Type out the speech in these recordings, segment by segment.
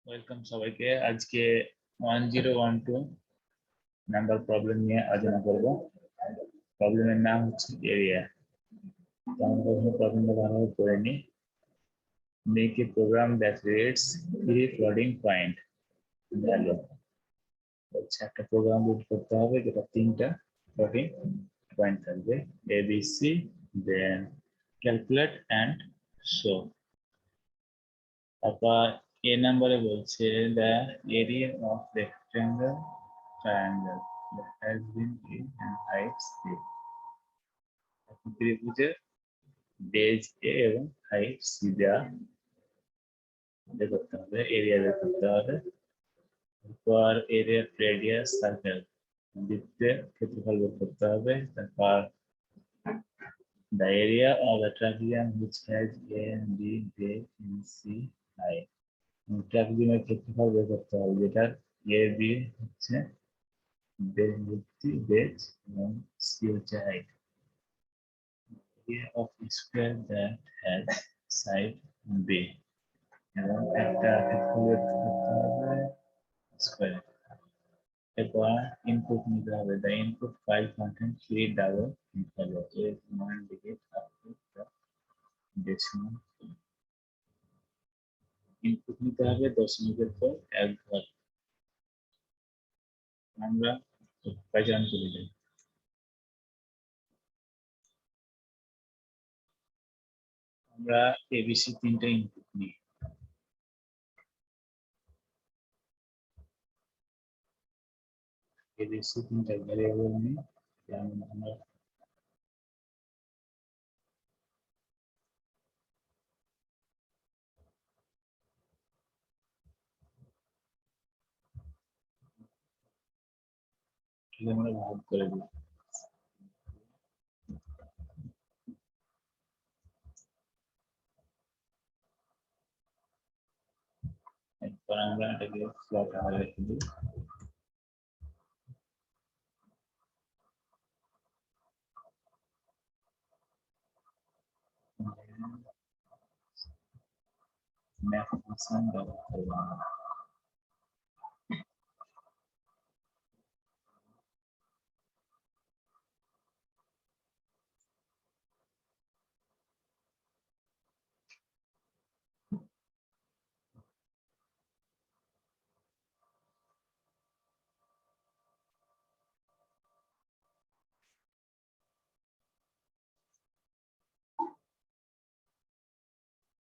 Welcome সবাইকে। আজকে 1012 number problem নিয়ে আলোচনা করব। প্রবলেমের নাম হচ্ছে এরিয়া। আমরা প্রথমে প্রবলেমটা ভালোভাবে পড়ে নিই। Make a program that reads 3 floating point value. হচ্ছে একটা প্রোগ্রাম রিড করতে হবে যেটা 3টা ফ্লোটিং পয়েন্ট থাকবে, A B C, then calculate and show. তারপর এ নাম্বারে বলছে the area of rectangle triangle that has been in and height c. ত্রিভুজের বেজ এ এবং হাইট সি দেওয়া বের করতে হবে, এরিয়া বের করতে হবে। তারপর এরিয়া রেডিয়াস সার্কেল বৃত্তের ক্ষেত্রফল বের করতে হবে। তারপর the area of the trapezium which has a and b base in c height. ট্রাপিজিয়ামের ক্ষেত্রফল বের করতে হবে যেটার এ বি হচ্ছে বেজ এবং সি হচ্ছে height. Area of a square that has side B এবং একটা ক্ষেত্রফল করতে হবে স্কয়ার। এরপর ইনপুট নিতে হবে, the input file contains 3 double intervals with 1 digit up to the decimal point. Input নিতে হবে দশমিকের পর এক ঘর। আমরা পাইথন চলে যাই। আমরা এবিসি 3টা ইনপুট নিই। এবিসি 3টা ভ্যারিয়েবল নিই, যেমন আমরা ভাগ করে দিই। এরপর আমরা এটাকে ফ্লট আকারে রেখে দিই। ম্যাথ ফাংশন ব্যবহার করব আমরা।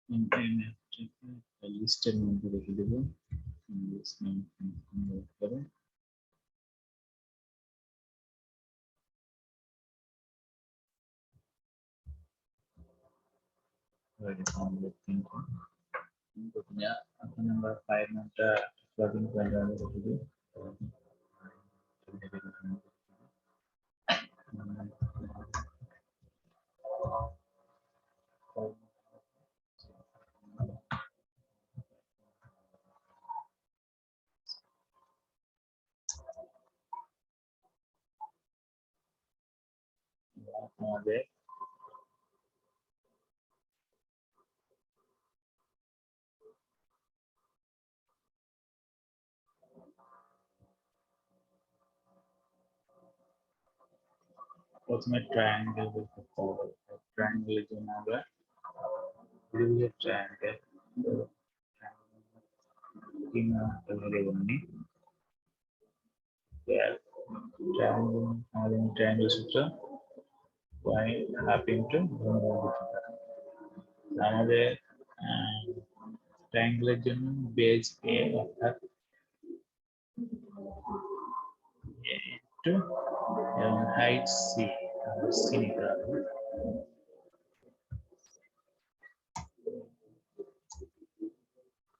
ইন্টারনেটটাকে লিস্টের মধ্যে রেখে দেবো। করে প্রথমে এখন আমরা 5 নামটা প্লটিং পয়েন্ট রেখে দিই। আমাদের প্রথমে ট্রায়াঙ্গেল বের করতে হবে। ট্রায়াঙ্গেলের জন্য আমরা ত্রিভুজের ট্রায়াঙ্গেল ভ্যারিয়েবল নিই। আমাদের ট্রায়াঙ্গেল সূত্র y হাফ ইন্টু আমাদের ট্রায়াঙ্গেলের জন্য বেজ এ অর্থাৎ এবং হাইট সি, সি নিতে হবে।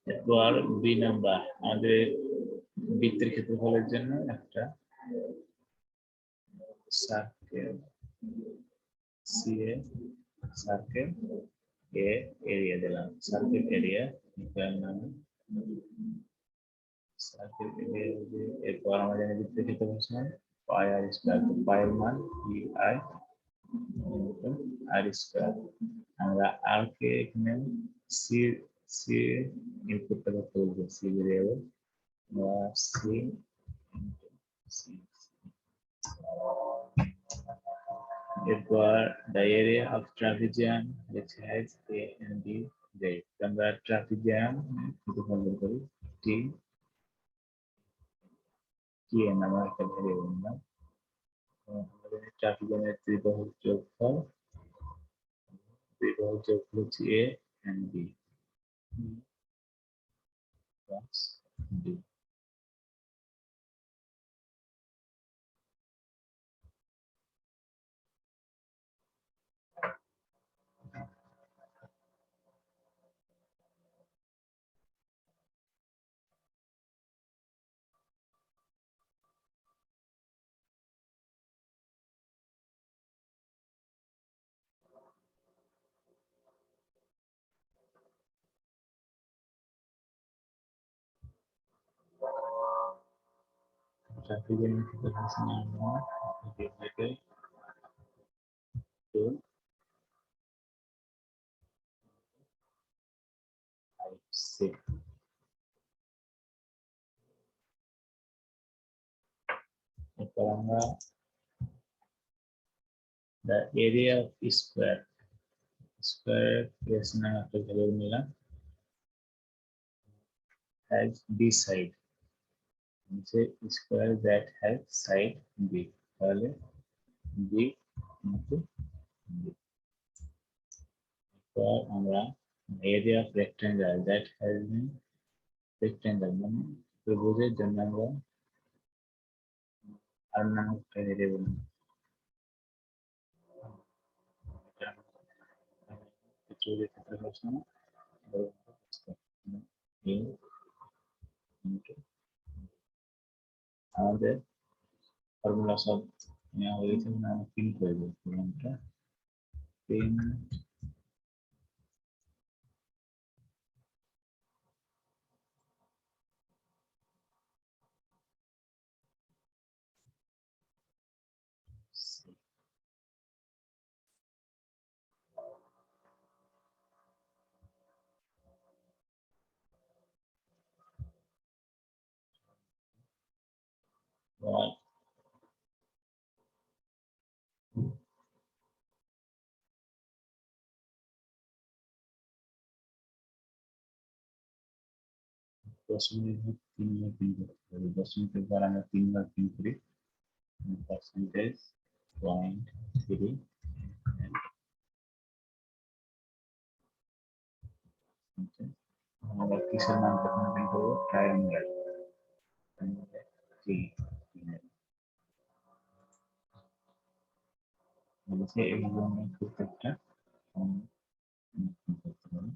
এরপর বি নাম্বার আমাদের বৃত্তের ক্ষেত্রফলের জন্য একটা সার্কেল সি এ, সার্কেল এ এরিয়া দিলাম, সার্কেল এরিয়া নামে সার্কেল এরিয়া। এরপর আমাদের বৃত্তের ক্ষেত্রফল পাই আর স্কয়ার, পাই এর মান ই আই আর স্কয়ার। আমরা আর কে এখানে সি C input টা করতে বলবে C variable বা C into C এরপর the area of trapezium which has A and B right আমরা trapezium কিন্তু কনভার্ট করি T কি এর নাম একটা ভেরিয়েবল না আমাদের ট্রাপিজিয়ামের ত্রিবাহুর যোগফল হচ্ছে A and B plus D ট্রাপিজিয়ামের ক্ষেত্রে হচ্ছে আমরা divided to 5 6 এরপর আমরা the area of square এর নাম একটা ভ্যারিয়েবল নিলাম has B side যে square that has side B তাহলে B into B এরপর আমরা area of rectangle that has been rectangle মানে ত্রিভুজের জন্য আমরা আর নামক একটা ভ্যারিয়েবল ত্রিভুজের ক্ষেত্রে প্রশ্ন আমাদের ফর্মুলা সব নেওয়া হয়েছে আমরা প্রিন্ট করে দেবো প্রোগ্রামটা প্রিন্ট দশমিক 3 বার প্রিন্ট করতে হবে দশমিকের পর আমরা 3 বার প্রিন্ট করি পার্সেন্টেজ পয়েন্ট 3 আমরা কিসের নাম প্রথমে প্রিন্ট করবো ট্রায়াঙ্গেল জি বলছে এইভাবে আমরা প্রত্যেকটা করতে পারি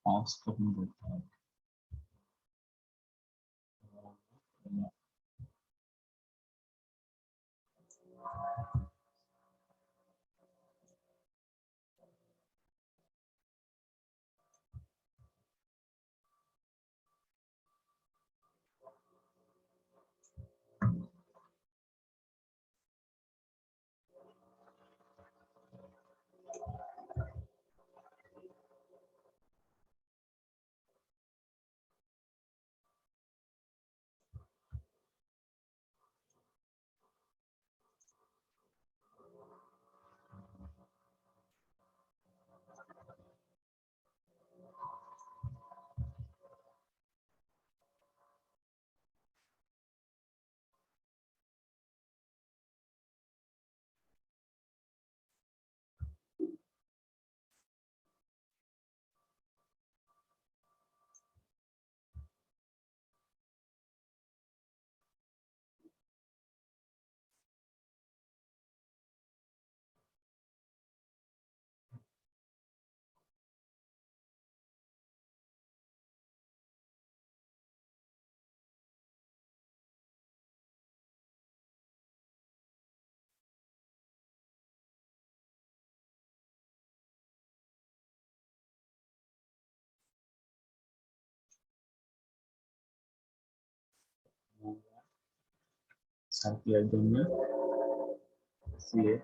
পাঁচ তখন করতে হবে সার্কুলার জন্য সিএ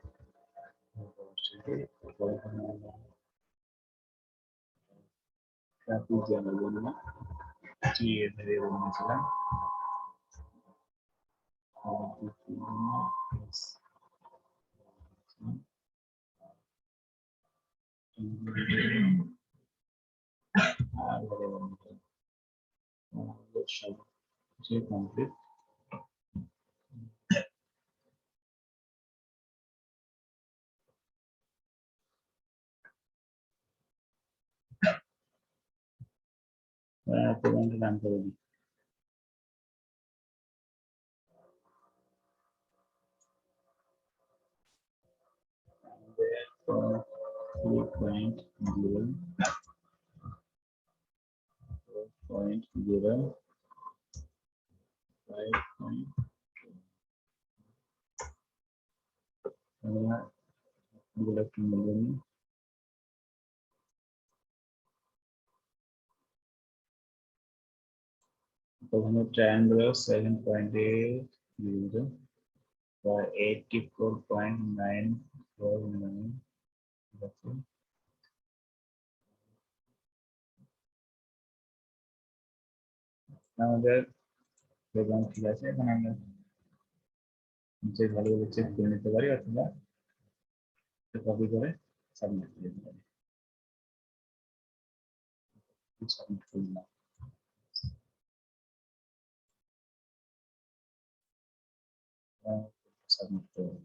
ট্রাপিজিয়ামের জন্য জি এর ভেরিয়েবল নিয়েছিলাম আর ভেরিয়েবল সব যে কমপ্লিট প্রোগ্রামটা রান করে দিই point zero five point প্রথমে triangle 7.8 বা 84.949 আমাদের প্রোগ্রাম ঠিক আছে এখন আমরা যে ভ্যালুগুলো চেক করে নিতে পারি অথবা কপি করে সাবমিট করে দিতে পারি সাবমিট করলাম সাবমিট করলাম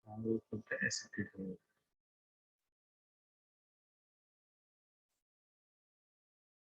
আমাদের করতে অ্যাকসেপ্টেড হয়ে